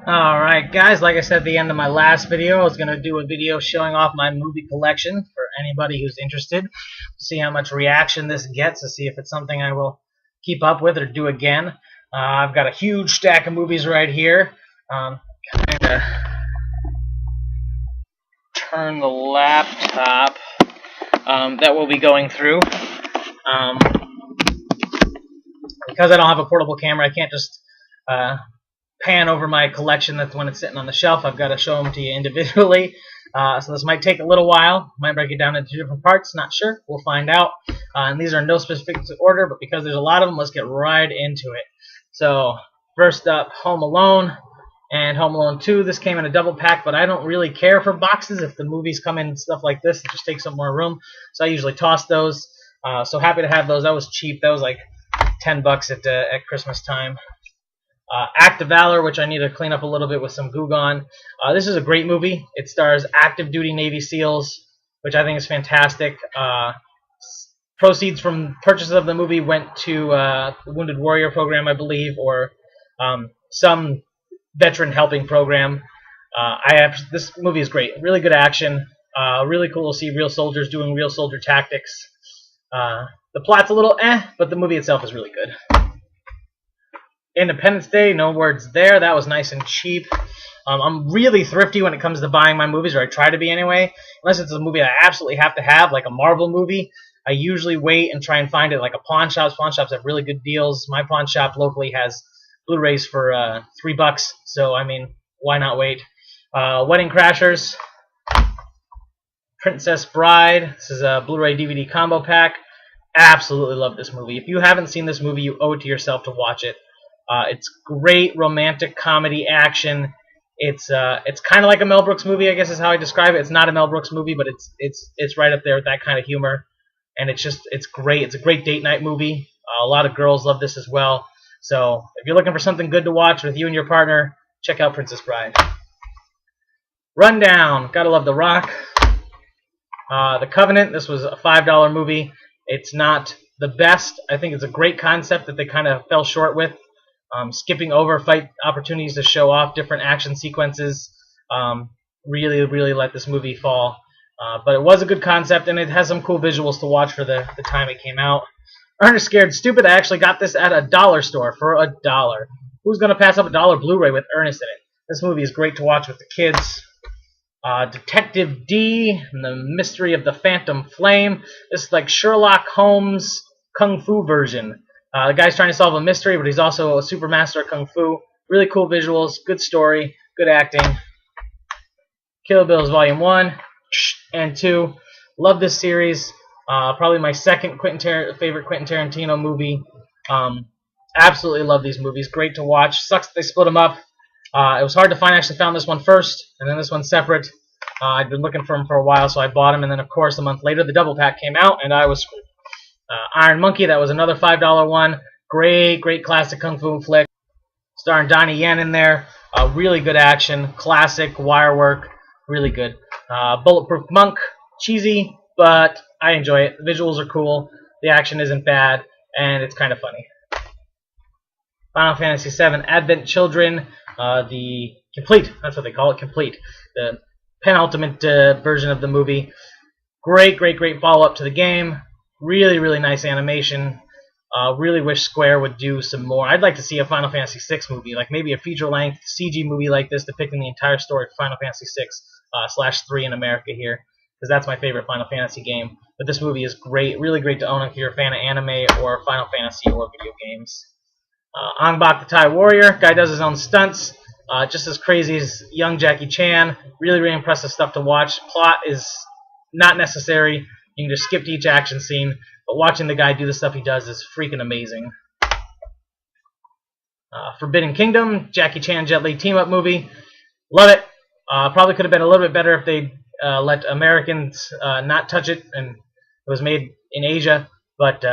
Alright guys, like I said at the end of my last video, I was going to do a video showing off my movie collection for anybody who's interested. See how much reaction this gets, to see if it's something I will keep up with or do again. I've got a huge stack of movies right here. Kind of turn the laptop that we'll be going through. Because I don't have a portable camera, I can't just pan over my collection. That's when it's sitting on the shelf. I've got to show them to you individually. So this might take a little while. Might break it down into different parts. Not sure. We'll find out. And these are in no specific order, but because there's a lot of them, let's get right into it. So first up, Home Alone and Home Alone 2. This came in a double pack, but I don't really care for boxes. If the movies come in stuff like this, it just takes up more room. So I usually toss those. So happy to have those. That was cheap. That was like $10 at Christmas time. Act of Valor, which I need to clean up a little bit with some Goog on. This is a great movie. It stars active duty Navy SEALs, which I think is fantastic. Proceeds from purchases of the movie went to the Wounded Warrior program, I believe, or some veteran helping program. This movie is great. Really good action. Really cool to see real soldiers doing real soldier tactics. The plot's a little but the movie itself is really good. Independence Day, no words there. That was nice and cheap. I'm really thrifty when it comes to buying my movies, or I try to be anyway. Unless it's a movie I absolutely have to have, like a Marvel movie. I usually wait and try and find it like a pawn shop. Pawn shops have really good deals. My pawn shop locally has Blu-rays for $3, so I mean, why not wait? Wedding Crashers, Princess Bride. This is a Blu-ray DVD combo pack. Absolutely love this movie. If you haven't seen this movie, you owe it to yourself to watch it. It's great romantic comedy action. It's kind of like a Mel Brooks movie, I guess is how I describe it. It's not a Mel Brooks movie, but it's right up there with that kind of humor. And it's great. It's a great date night movie. A lot of girls love this as well. So if you're looking for something good to watch with you and your partner, check out Princess Bride. Rundown. Gotta love The Rock. The Covenant. This was a $5 movie. It's not the best. I think it's a great concept that they kind of fell short with. Skipping over fight opportunities to show off different action sequences. Really let this movie fall. But it was a good concept, and it has some cool visuals to watch for the time it came out. Ernest Scared Stupid. I actually got this at a dollar store for $1. Who's going to pass up a $1 Blu-ray with Ernest in it? This movie is great to watch with the kids. Detective D and the Mystery of the Phantom Flame. This is like Sherlock Holmes Kung Fu version. The guy's trying to solve a mystery, but he's also a super master of Kung Fu. Really cool visuals, good story, good acting. Kill Bills Volume 1 and 2. Love this series. Probably my second favorite Quentin Tarantino movie. Absolutely love these movies. Great to watch. Sucks that they split them up. It was hard to find. I actually found this one first, and then this one separate. I'd been looking for them for a while, so I bought them. And then, of course, a month later, the double pack came out, and I was screwed. Iron Monkey, that was another $5 one. Great classic kung fu flick. Starring Donnie Yen in there. Really good action. Classic wire work. Really good. Bulletproof Monk. Cheesy, but I enjoy it. The visuals are cool. The action isn't bad, and it's kind of funny. Final Fantasy VII Advent Children. The Complete. That's what they call it. Complete. The penultimate version of the movie. Great follow-up to the game. Really nice animation. Really wish Square would do some more. I'd like to see a Final Fantasy VI movie, like maybe a feature-length CG movie like this depicting the entire story of Final Fantasy VI /3 in America here, because that's my favorite Final Fantasy game. But this movie is great, really great to own if you're a fan of anime or Final Fantasy or video games. Ong-Bak the Thai Warrior. Guy does his own stunts. Just as crazy as young Jackie Chan. Really impressive stuff to watch. Plot is not necessary. You can just skip to each action scene, but watching the guy do the stuff he does is freaking amazing. Forbidden Kingdom, Jackie Chan Jet Li team-up movie. Love it. Probably could have been a little bit better if they let Americans not touch it and it was made in Asia, but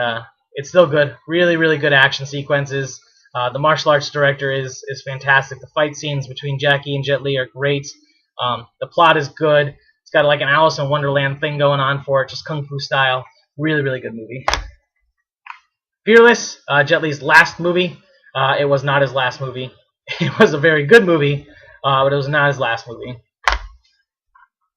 it's still good. Really good action sequences. The martial arts director is fantastic. The fight scenes between Jackie and Jet Li are great. The plot is good. It's got like an Alice in Wonderland thing going on for it, just kung fu style. Really good movie. Fearless, Jet Li's last movie. It was not his last movie. It was a very good movie, but it was not his last movie.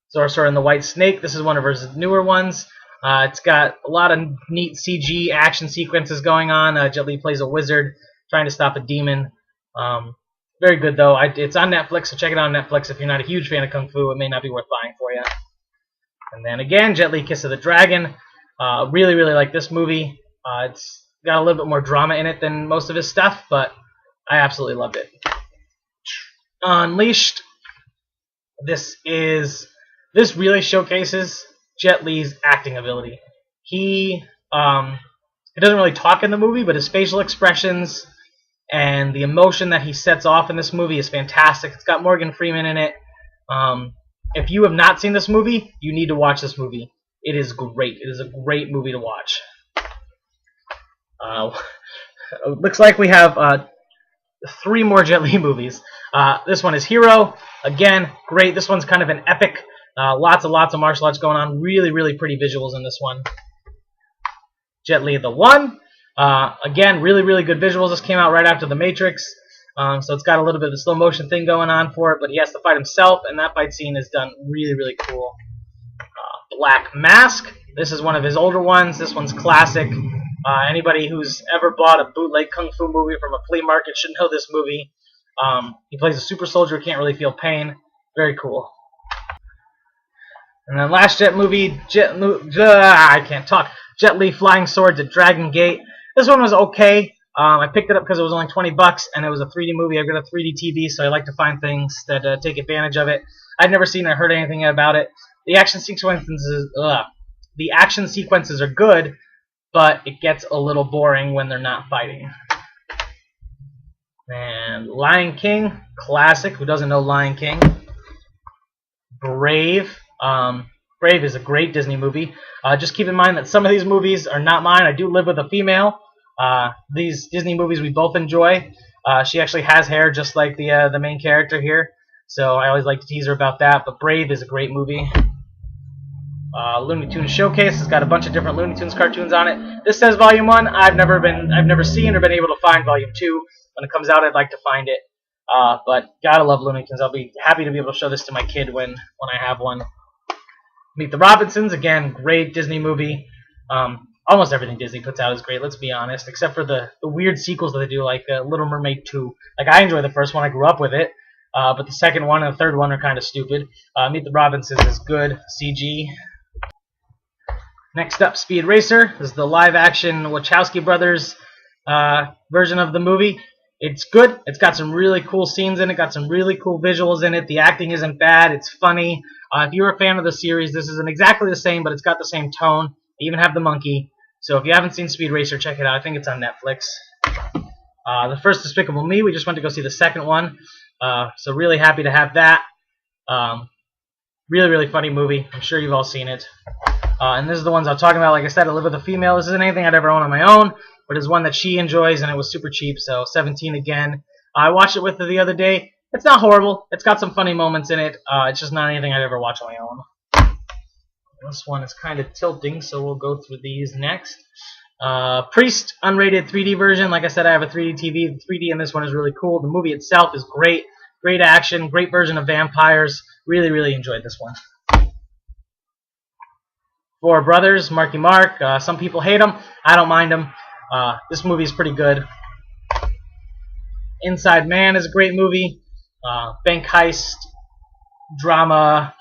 Sorcerer and the White Snake. This is one of his newer ones. It's got a lot of neat CG action sequences going on. Jet Li plays a wizard trying to stop a demon. Very good, though. It's on Netflix, so check it out on Netflix. If you're not a huge fan of Kung Fu, it may not be worth buying for you. And then again, Jet Li, Kiss of the Dragon. Really, really like this movie. It's got a little bit more drama in it than most of his stuff, but I absolutely loved it. Unleashed. This really showcases Jet Li's acting ability. He doesn't really talk in the movie, but his facial expressions and the emotion that he sets off in this movie is fantastic. It's got Morgan Freeman in it. If you have not seen this movie, you need to watch this movie. It is great. It is a great movie to watch. Looks like we have 3 more Jet Li movies. This one is Hero. Again, great. This one's kind of an epic. Lots of martial arts going on. Really, really pretty visuals in this one. Jet Li the One. Again, really, really good visuals. This came out right after The Matrix. So it's got a little bit of the slow motion thing going on for it, but he has to fight himself, and that fight scene is done really, really cool. Black Mask. This is one of his older ones. This one's classic. Anybody who's ever bought a bootleg Kung Fu movie from a flea market should know this movie. He plays a super soldier who can't really feel pain. Very cool. And then last Jet movie, Jet Li Flying Swords at Dragon Gate. This one was okay. I picked it up because it was only $20, and it was a 3D movie. I've got a 3D TV, so I like to find things that take advantage of it. I'd never seen or heard anything about it. The action sequences are good, but it gets a little boring when they're not fighting. And Lion King, classic. Who doesn't know Lion King? Brave. Brave is a great Disney movie. Just keep in mind that some of these movies are not mine. I do live with a female. These Disney movies we both enjoy. She actually has hair just like the main character here, so I always like to tease her about that. But Brave is a great movie. Looney Tunes Showcase has got a bunch of different Looney Tunes cartoons on it. This says Volume 1. I've never seen or been able to find Volume 2. When it comes out, I'd like to find it. But gotta love Looney Tunes. I'll be happy to be able to show this to my kid when I have one. Meet the Robinsons, again, great Disney movie. Almost everything Disney puts out is great, let's be honest, except for the weird sequels that they do, like Little Mermaid 2. Like, I enjoy the first one, I grew up with it, but the second one and the third one are kind of stupid. Meet the Robinsons is good, CG. Next up, Speed Racer. This is the live-action Wachowski brothers version of the movie. It's good. It's got some really cool scenes in it, got some really cool visuals in it. The acting isn't bad. It's funny. If you're a fan of the series, this isn't exactly the same, but it's got the same tone. They even have the monkey. So if you haven't seen Speed Racer, check it out. I think it's on Netflix. The first Despicable Me, we just went to go see the second one. So really happy to have that. Really, really funny movie. I'm sure you've all seen it. And this is the ones I'm talking about. Like I said, I live with a female. This isn't anything I'd ever own on my own, but it's one that she enjoys, and it was super cheap, so $17 again. I watched it with her the other day. It's not horrible. It's got some funny moments in it. It's just not anything I'd ever watch on my own. This one is kind of tilting, so we'll go through these next. Priest, unrated 3D version. Like I said, I have a 3D TV. The 3D in this one is really cool. The movie itself is great. Great action. Great version of vampires. Really, really enjoyed this one. Four Brothers, Marky Mark. Some people hate him. I don't mind him. This movie is pretty good. Inside Man is a great movie. Bank heist, drama,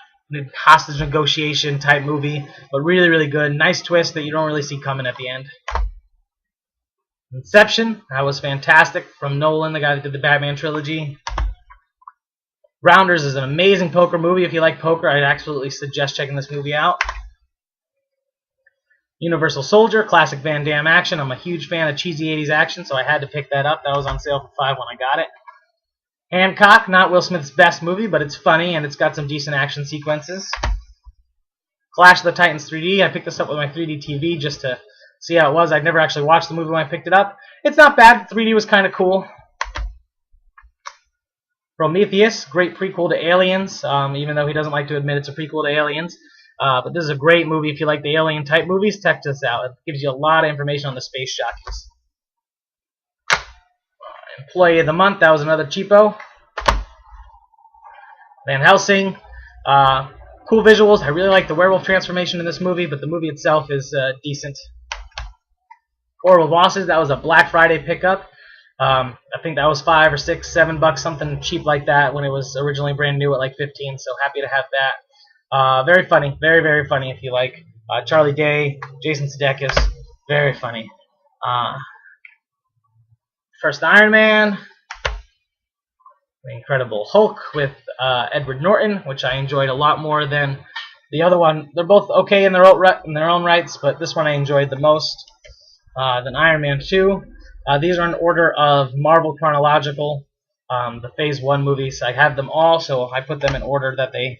hostage negotiation type movie, but really, really good. Nice twist that you don't really see coming at the end. Inception, that was fantastic, from Nolan, the guy that did the Batman trilogy. Rounders is an amazing poker movie. If you like poker, I'd absolutely suggest checking this movie out. Universal Soldier, classic Van Damme action. I'm a huge fan of cheesy 80s action, so I had to pick that up. That was on sale for $5 when I got it. Hancock, not Will Smith's best movie, but it's funny and it's got some decent action sequences. Clash of the Titans 3D, I picked this up with my 3D TV just to see how it was. I'd never actually watched the movie when I picked it up. It's not bad. 3D was kind of cool. Prometheus, great prequel to Aliens, even though he doesn't like to admit it's a prequel to Aliens. But this is a great movie if you like the alien-type movies. Check this out. It gives you a lot of information on the space jockeys. Employee of the Month, that was another cheapo. Van Helsing. Cool visuals. I really like the werewolf transformation in this movie, but the movie itself is decent. Horrible Bosses. That was a Black Friday pickup. I think that was $5 or $6, $7, something cheap like that when it was originally brand new at like 15. So happy to have that. Very funny, very very funny if you like. Charlie Day, Jason Sudeikis, very funny. First Iron Man, The Incredible Hulk with Edward Norton, which I enjoyed a lot more than the other one. They're both okay in their own rights, but this one I enjoyed the most. Then Iron Man 2. These are in order of Marvel chronological, the Phase 1 movies. I have them all, so I put them in order that they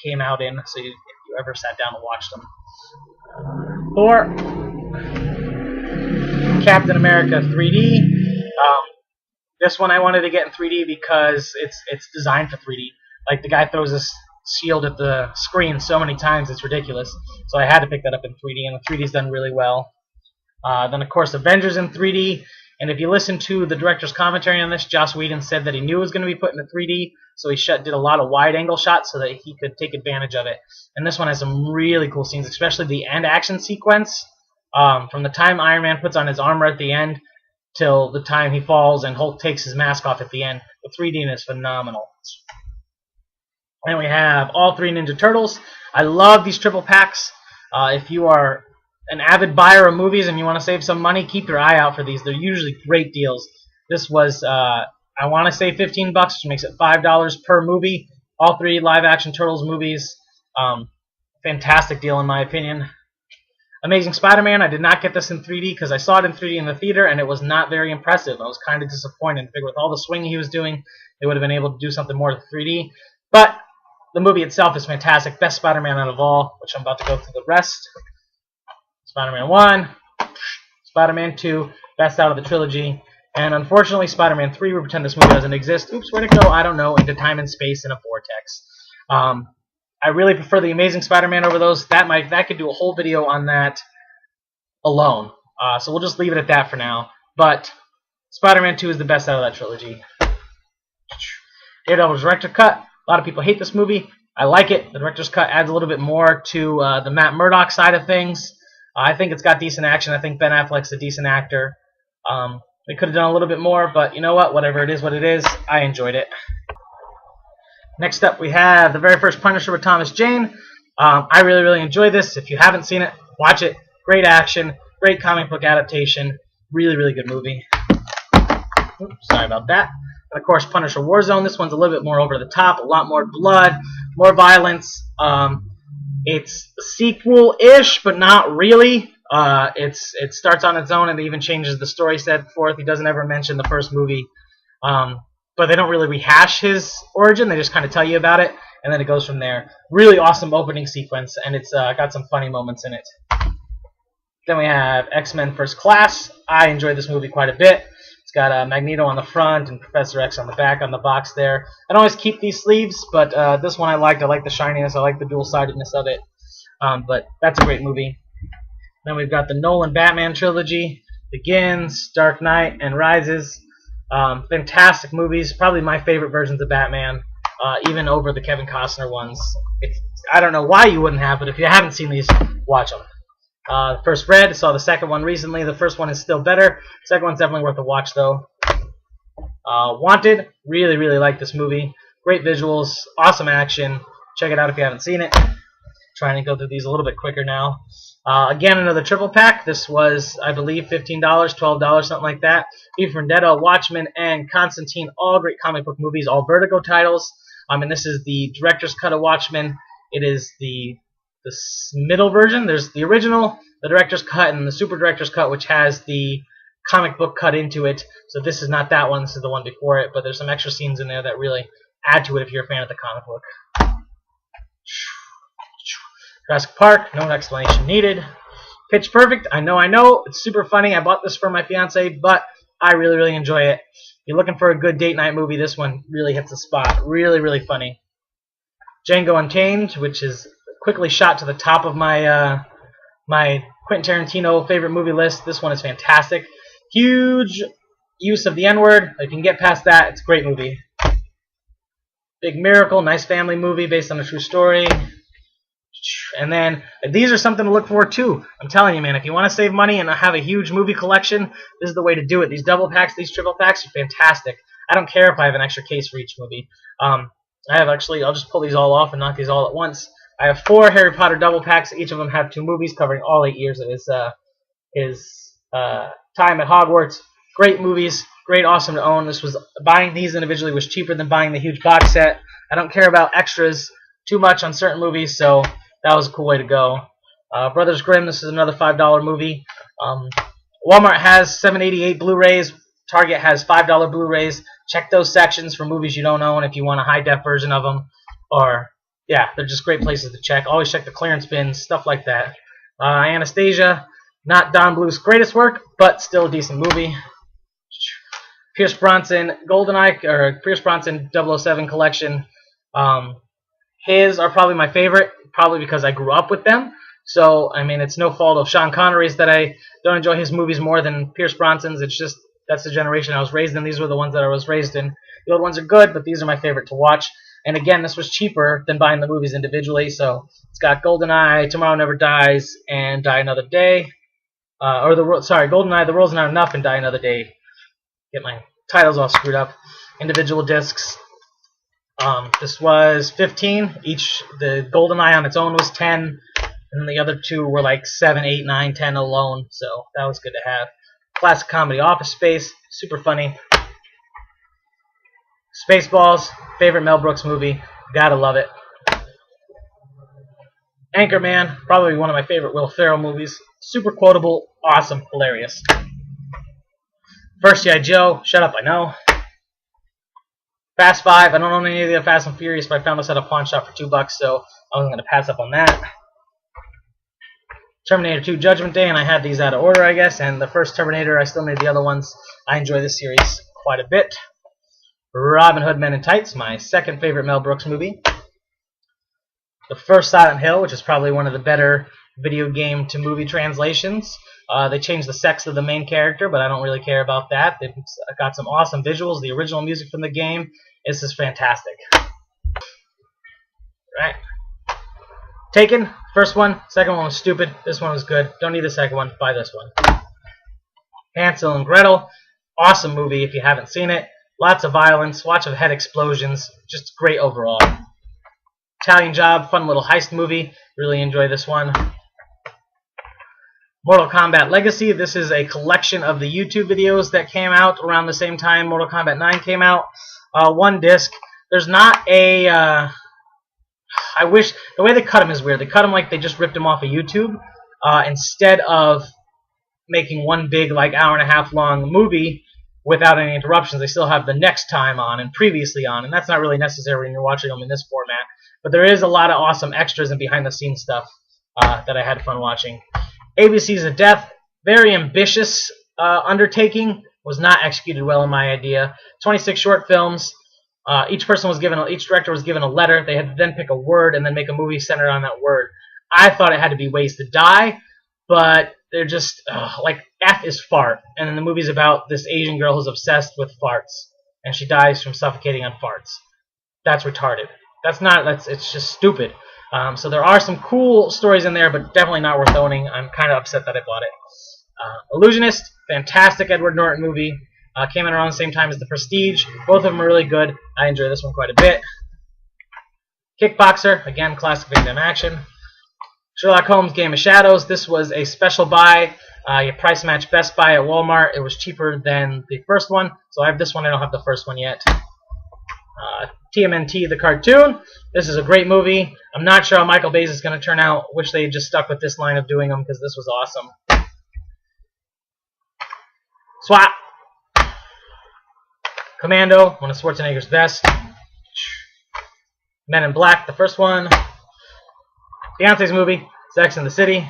came out in, so if you ever sat down and watched them. Thor, Captain America 3D. This one I wanted to get in 3D because it's designed for 3D. Like, the guy throws his shield at the screen so many times, it's ridiculous. So I had to pick that up in 3D, and the 3D's done really well. Then, of course, Avengers in 3D. And if you listen to the director's commentary on this, Joss Whedon said that he knew it was going to be put into 3D, so he did a lot of wide-angle shots so that he could take advantage of it. And this one has some really cool scenes, especially the end action sequence. From the time Iron Man puts on his armor at the end till the time he falls and Hulk takes his mask off at the end. The 3D is phenomenal. And we have all 3 Ninja Turtles. I love these triple packs. If you are an avid buyer of movies and you want to save some money, keep your eye out for these. They're usually great deals. This was, I want to say $15, which makes it $5 per movie. All 3 live-action Turtles movies. Fantastic deal in my opinion. Amazing Spider-Man. I did not get this in 3D because I saw it in 3D in the theater and it was not very impressive. I was kind of disappointed. I figured with all the swinging he was doing, they would have been able to do something more to 3D. But the movie itself is fantastic. Best Spider-Man out of all, which I'm about to go through the rest. Spider-Man 1, Spider-Man 2, best out of the trilogy, and unfortunately Spider-Man 3, we pretend this movie doesn't exist. Oops, where'd it go? I don't know, into time and space in a vortex. I really prefer the Amazing Spider-Man over those. That could do a whole video on that alone. So we'll just leave it at that for now. But Spider-Man 2 is the best out of that trilogy. Daredevil Director Cut. A lot of people hate this movie. I like it. The Director's Cut adds a little bit more to the Matt Murdock side of things. I think it's got decent action. I think Ben Affleck's a decent actor. They could have done a little bit more, but you know what? Whatever it is, what it is. I enjoyed it. Next up, we have the very first Punisher with Thomas Jane. I really, really enjoyed this. If you haven't seen it, watch it. Great action, great comic book adaptation. Really, really good movie. Oops, sorry about that. And of course, Punisher Warzone. This one's a little bit more over the top. A lot more blood, more violence. It's a sequel-ish, but not really. It starts on its own and it even changes the story set forth. He doesn't ever mention the first movie. But they don't really rehash his origin. They just kind of tell you about it, and then it goes from there. Really awesome opening sequence, and it's got some funny moments in it. Then we have X-Men First Class. I enjoyed this movie quite a bit. It's got Magneto on the front and Professor X on the back on the box there. I don't always keep these sleeves, but this one I liked. I like the shininess. I like the dual-sidedness of it. But that's a great movie. Then we've got the Nolan Batman trilogy. Begins, Dark Knight, and Rises. Fantastic movies. Probably my favorite versions of Batman, even over the Kevin Costner ones. I don't know why you wouldn't have, but if you haven't seen these, watch them. First read, saw the second one recently. The first one is still better. The second one's definitely worth a watch, though. Wanted, really, really like this movie. Great visuals, awesome action. Check it out if you haven't seen it. Trying to go through these a little bit quicker now. Again, another triple pack. This was, I believe, $15, $12, something like that. V for Vendetta, Watchmen, and Constantine, all great comic book movies, all Vertigo titles. And this is the director's cut of Watchmen. It is the middle version. There's the original, the director's cut, and the super director's cut, which has the comic book cut into it. So this is not that one. This is the one before it. But there's some extra scenes in there that really add to it if you're a fan of the comic book. Jurassic Park, no explanation needed. Pitch Perfect, I know, it's super funny. I bought this for my fiance, but I really, really enjoy it. If you're looking for a good date night movie, this one really hits the spot. Really, really funny. Django Unchained, which is quickly shot to the top of my my Quentin Tarantino favorite movie list. This one is fantastic. Huge use of the N-word. If you can get past that, it's a great movie. Big Miracle, nice family movie based on a true story. And then these are something to look for too. I'm telling you, man, if you want to save money and have a huge movie collection, this is the way to do it. These double packs, these triple packs are fantastic. I don't care if I have an extra case for each movie. I'll just pull these all off and knock these all at once. I have 4 Harry Potter double packs. Each of them have 2 movies covering all 8 years of his time at Hogwarts. Great movies, great, awesome to own. Buying these individually was cheaper than buying the huge box set. I don't care about extras too much on certain movies, so that was a cool way to go. Brothers Grimm, this is another $5 movie. Walmart has 788 Blu-rays. Target has $5 Blu-rays. Check those sections for movies you don't own if you want a high-def version of them. Or, yeah, they're just great places to check. Always check the clearance bins, stuff like that. Anastasia, not Don Bluth's greatest work, but still a decent movie. Pierce Bronson GoldenEye, or Pierce Bronson 007 collection. His are probably my favorite, probably because I grew up with them. So, I mean, it's no fault of Sean Connery's that I don't enjoy his movies more than Pierce Bronson's. It's just, that's the generation I was raised in. These were the ones that I was raised in. The old ones are good, but these are my favorite to watch. And again, this was cheaper than buying the movies individually. So, it's got GoldenEye, Tomorrow Never Dies, and Die Another Day. GoldenEye, The World's Not Enough, and Die Another Day. Get my titles all screwed up. Individual discs. This was 15. The GoldenEye on its own was 10. And the other 2 were like 7, 8, 9, 10 alone. So that was good to have. Classic comedy, Office Space. Super funny. Spaceballs. Favorite Mel Brooks movie. Gotta love it. Anchorman. Probably one of my favorite Will Ferrell movies. Super quotable. Awesome. Hilarious. First G.I. Joe. Shut up, I know. Fast 5. I don't own any of the Fast and Furious, but I found this at a pawn shop for $2, so I wasn't going to pass up on that. Terminator 2 Judgment Day, and I had these out of order, I guess, and the first Terminator, I still made the other ones. I enjoy this series quite a bit. Robin Hood Men in Tights, my second favorite Mel Brooks movie. The first Silent Hill, which is probably one of the better video game to movie translations. They changed the sex of the main character, but I don't really care about that. They've got some awesome visuals. The original music from the game is just fantastic. Right. Taken, first one. Second one was stupid. This one was good. Don't need the second one. Buy this one. Hansel and Gretel. Awesome movie if you haven't seen it. Lots of violence. Lots of head explosions. Just great overall. Italian Job. Fun little heist movie. Really enjoy this one. Mortal Kombat Legacy. This is a collection of the YouTube videos that came out around the same time Mortal Kombat 9 came out. One disc. There's not a... I wish... The way they cut them is weird. They cut them like they just ripped them off of YouTube. Instead of making one big, like, hour-and-a-half long movie without any interruptions, they still have the next time on and previously on. And that's not really necessary when you're watching them in this format. But there is a lot of awesome extras and behind-the-scenes stuff that I had fun watching. ABC's of Death, very ambitious undertaking, was not executed well in my idea. 26 short films. Each director was given a letter. They had to then pick a word and then make a movie centered on that word. I thought it had to be Ways to Die, but they're just like F is fart, and then the movie's about this Asian girl who's obsessed with farts, and she dies from suffocating on farts. That's retarded. It's just stupid. So there are some cool stories in there, but definitely not worth owning. I'm kind of upset that I bought it. Illusionist, fantastic Edward Norton movie. Came in around the same time as The Prestige. Both of them are really good. I enjoy this one quite a bit. Kickboxer, again, classic Van Damme action. Sherlock Holmes Game of Shadows. This was a special buy. You price match Best Buy at Walmart. It was cheaper than the first one, so I have this one. I don't have the first one yet. TMNT, the cartoon. This is a great movie. I'm not sure how Michael Bay's is going to turn out. Wish they had just stuck with this line of doing them because this was awesome. SWAT. Commando, one of Schwarzenegger's best. Men in Black, the first one. Beyonce's movie, Sex and the City.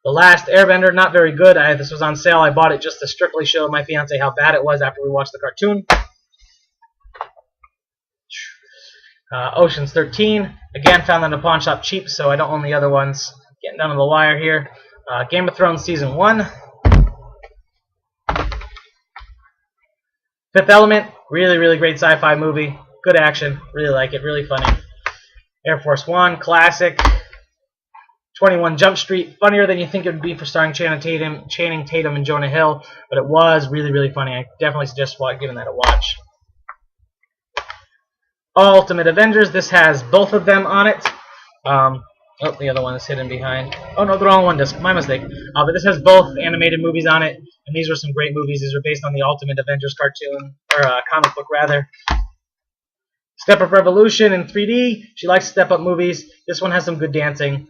The Last Airbender, not very good. This was on sale. I bought it just to strictly show my fiance how bad it was after we watched the cartoon. Ocean's 13. Again, found that in a pawn shop cheap, so I don't own the other ones. Getting down to the wire here. Game of Thrones Season 1. Fifth Element, Really, really great sci-fi movie. Good action. Really like it. Really funny. Air Force One, classic. 21 Jump Street, funnier than you think it would be for starring Channing Tatum and Jonah Hill, but it was really, really funny. I definitely suggest giving that a watch. Ultimate Avengers, this has both of them on it. Oh, the other one is hidden behind. Oh no, they're all on one disc. My mistake. But this has both animated movies on it, and these were some great movies. These are based on the Ultimate Avengers cartoon, or comic book rather. Step Up Revolution in 3D. She likes Step Up movies. This one has some good dancing.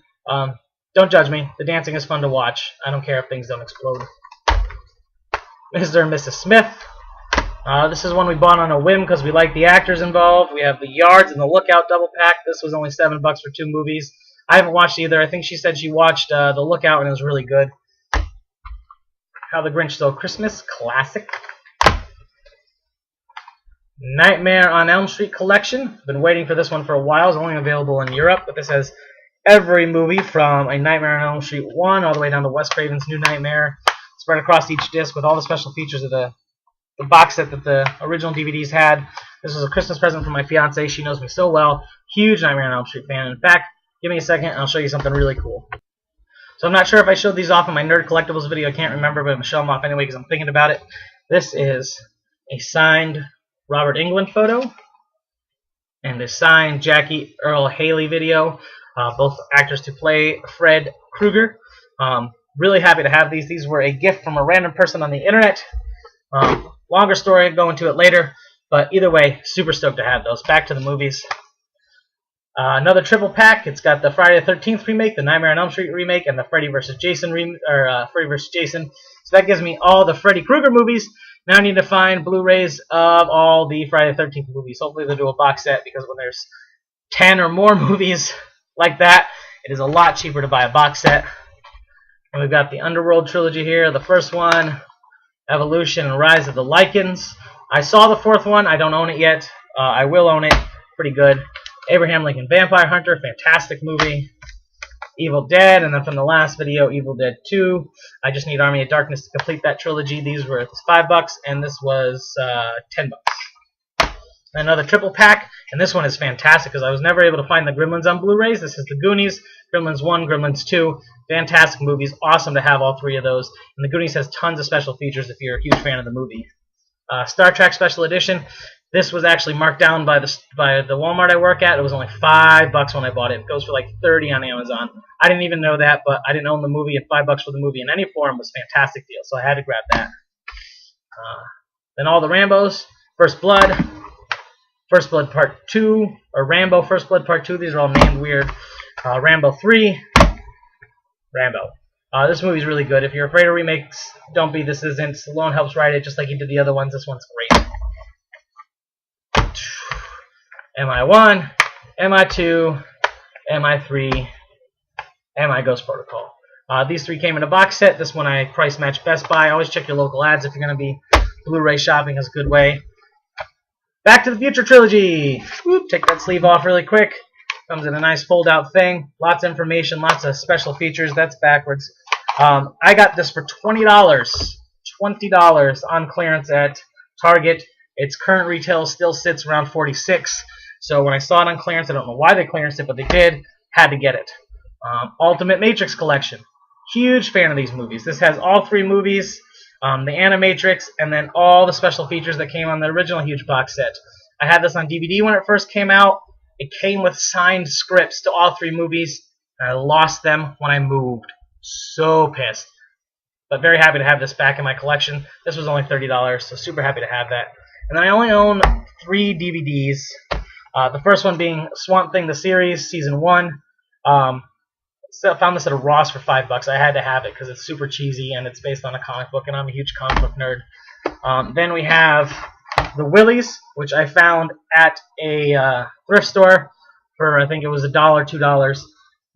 Don't judge me. The dancing is fun to watch. I don't care if things don't explode. Mr. and Mrs. Smith. This is one we bought on a whim because we like the actors involved. We have The Yards and The Lookout double pack. This was only $7 for 2 movies. I haven't watched either. I think she said she watched The Lookout and it was really good. How the Grinch Stole Christmas. Classic. Nightmare on Elm Street collection. Been waiting for this one for a while. It's only available in Europe, but this has every movie from A Nightmare on Elm Street 1 all the way down to Wes Craven's New Nightmare, spread across each disc with all the special features of the box set that the original DVDs had. This was a Christmas present from my fiance. She knows me so well. Huge Nightmare on Elm Street fan. In fact, give me a second and I'll show you something really cool. So I'm not sure if I showed these off in my Nerd Collectibles video. I can't remember, but I'm going to show them off anyway because I'm thinking about it. This is a signed Robert Englund photo and a signed Jackie Earl Haley video. Both actors to play Fred Krueger. Really happy to have these. These were a gift from a random person on the internet. Longer story, I'll go into it later. But either way, super stoked to have those. Back to the movies. Another triple pack. It's got the Friday the 13th remake, the Nightmare on Elm Street remake, and the Freddy vs. Jason Freddy vs. Jason. So that gives me all the Freddy Krueger movies. Now I need to find Blu-rays of all the Friday the 13th movies. Hopefully they'll do a box set because when there's 10 or more movies like that, it is a lot cheaper to buy a box set. And we've got the Underworld trilogy here. The first one, Evolution and Rise of the Lycans. I saw the fourth one. I don't own it yet. I will own it. Pretty good. Abraham Lincoln Vampire Hunter. Fantastic movie. Evil Dead. And then from the last video, Evil Dead 2. I just need Army of Darkness to complete that trilogy. These were $5, and this was $10. Another triple pack, and this one is fantastic because I was never able to find the Gremlins on Blu-rays. This is the Goonies, Gremlins 1, Gremlins 2. Fantastic movies. Awesome to have all 3 of those. And the Goonies has tons of special features if you're a huge fan of the movie. Star Trek Special Edition. This was actually marked down by the Walmart I work at. It was only $5 when I bought it. It goes for like $30 on Amazon. I didn't even know that, but I didn't own the movie, and $5 for the movie in any form was a fantastic deal, so I had to grab that. Then all the Rambos. First Blood. First Blood Part 2, or Rambo First Blood Part 2. These are all named weird. Rambo 3. Rambo. This movie's really good. If you're afraid of remakes, don't be. This isn't. Stallone helps write it just like he did the other ones. This one's great. MI1, MI2, MI3, MI Ghost Protocol. These 3 came in a box set. This one I price matched Best Buy. Always check your local ads if you're going to be Blu-ray shopping. Is a good way. Back to the Future trilogy. Whoop, take that sleeve off really quick. Comes in a nice fold-out thing. Lots of information, lots of special features. That's backwards. I got this for $20. $20 on clearance at Target. Its current retail still sits around $46. So when I saw it on clearance, I don't know why they clearanced it, but they did. Had to get it. Ultimate Matrix Collection. Huge fan of these movies. This has all 3 movies. The Animatrix, and then all the special features that came on the original huge box set. I had this on DVD when it first came out. It came with signed scripts to all 3 movies, and I lost them when I moved. So pissed. But very happy to have this back in my collection. This was only $30, so super happy to have that. And then I only own 3 DVDs. The first one being Swamp Thing, the series, Season 1. So I found this at a Ross for $5. I had to have it because it's super cheesy and it's based on a comic book, and I'm a huge comic book nerd. Then we have the Willies, which I found at a thrift store for, I think it was $1, $2.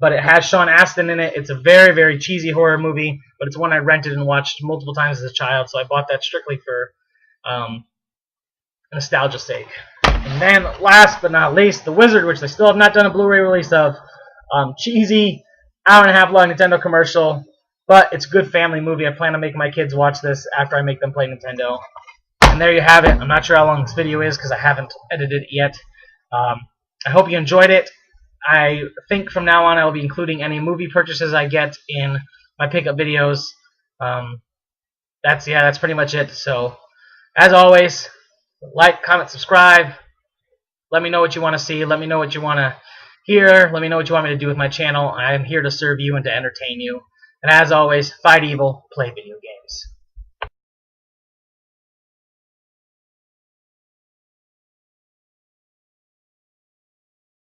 But it has Sean Astin in it. It's a very, very cheesy horror movie, but it's one I rented and watched multiple times as a child, so I bought that strictly for nostalgia's sake. And then last but not least, The Wizard, which they still have not done a Blu-ray release of. Cheesy, hour-and-a-half long Nintendo commercial, but it's a good family movie. I plan on making my kids watch this after I make them play Nintendo. And there you have it. I'm not sure how long this video is because I haven't edited it yet. I hope you enjoyed it. I think from now on I will be including any movie purchases I get in my pickup videos. That's pretty much it. So, as always, like, comment, subscribe. Let me know what you want to see. Let me know what you want to hear. Let me know what you want me to do with my channel. I am here to serve you and to entertain you. And as always, fight evil, play video games.